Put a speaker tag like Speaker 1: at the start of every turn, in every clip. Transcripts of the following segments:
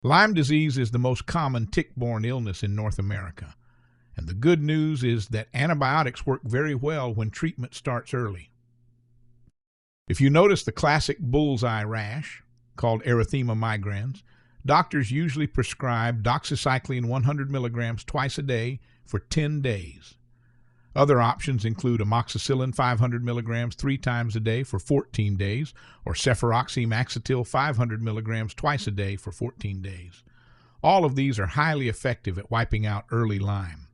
Speaker 1: Lyme disease is the most common tick-borne illness in North America, and the good news is that antibiotics work very well when treatment starts early. If you notice the classic bullseye rash, called erythema migrans, doctors usually prescribe doxycycline 100 milligrams twice a day for 10 days. Other options include amoxicillin 500 milligrams 3 times a day for 14 days, or cefuroxime axetil 500 milligrams twice a day for 14 days. All of these are highly effective at wiping out early Lyme.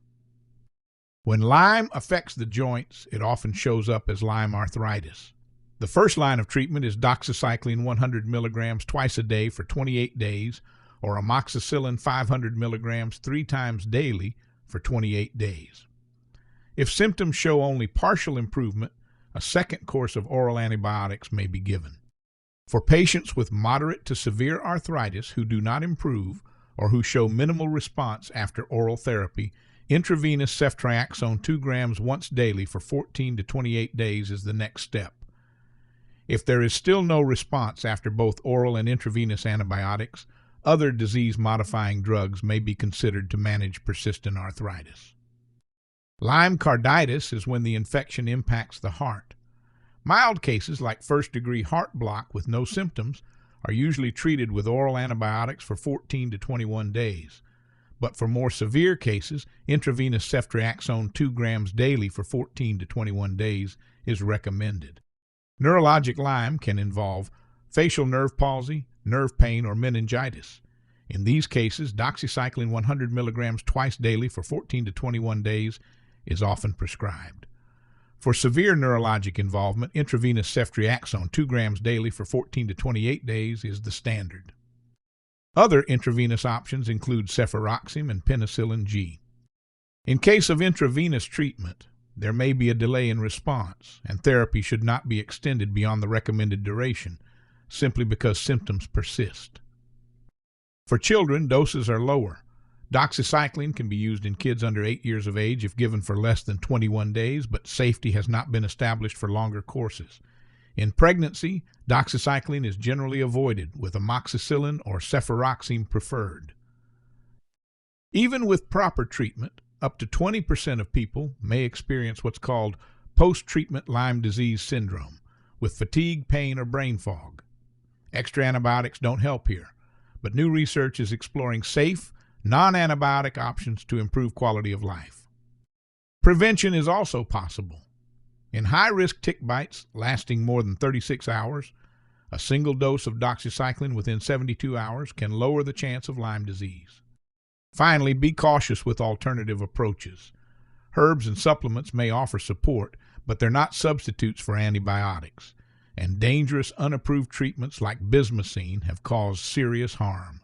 Speaker 1: When Lyme affects the joints, it often shows up as Lyme arthritis. The first line of treatment is doxycycline 100 milligrams twice a day for 28 days, or amoxicillin 500 milligrams 3 times daily for 28 days. If symptoms show only partial improvement, a second course of oral antibiotics may be given. For patients with moderate to severe arthritis who do not improve or who show minimal response after oral therapy, intravenous ceftriaxone 2 grams once daily for 14 to 28 days is the next step. If there is still no response after both oral and intravenous antibiotics, other disease-modifying drugs may be considered to manage persistent arthritis. Lyme carditis is when the infection impacts the heart. Mild cases like first-degree heart block with no symptoms are usually treated with oral antibiotics for 14 to 21 days. But for more severe cases, intravenous ceftriaxone 2 grams daily for 14 to 21 days is recommended. Neurologic Lyme can involve facial nerve palsy, nerve pain, or meningitis. In these cases, doxycycline 100 milligrams twice daily for 14 to 21 days is often prescribed. For severe neurologic involvement, intravenous ceftriaxone 2 grams daily for 14 to 28 days is the standard. Other intravenous options include cefuroxime and penicillin G. In case of intravenous treatment, there may be a delay in response, and therapy should not be extended beyond the recommended duration, simply because symptoms persist. For children, doses are lower. Doxycycline can be used in kids under 8 years of age if given for less than 21 days, but safety has not been established for longer courses. In pregnancy, doxycycline is generally avoided, with amoxicillin or cefuroxime preferred. Even with proper treatment, up to 20% of people may experience what's called post-treatment Lyme disease syndrome, with fatigue, pain, or brain fog. Extra antibiotics don't help here, but new research is exploring safe, non-antibiotic options to improve quality of life. Prevention is also possible. In high-risk tick bites lasting more than 36 hours, a single dose of doxycycline within 72 hours can lower the chance of Lyme disease. Finally, be cautious with alternative approaches. Herbs and supplements may offer support, but they're not substitutes for antibiotics, and dangerous unapproved treatments like bismuthine have caused serious harm.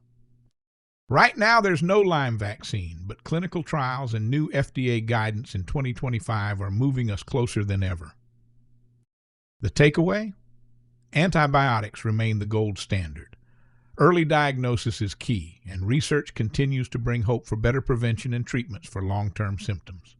Speaker 1: Right now, there's no Lyme vaccine, but clinical trials and new FDA guidance in 2025 are moving us closer than ever. The takeaway? Antibiotics remain the gold standard. Early diagnosis is key, and research continues to bring hope for better prevention and treatments for long-term symptoms.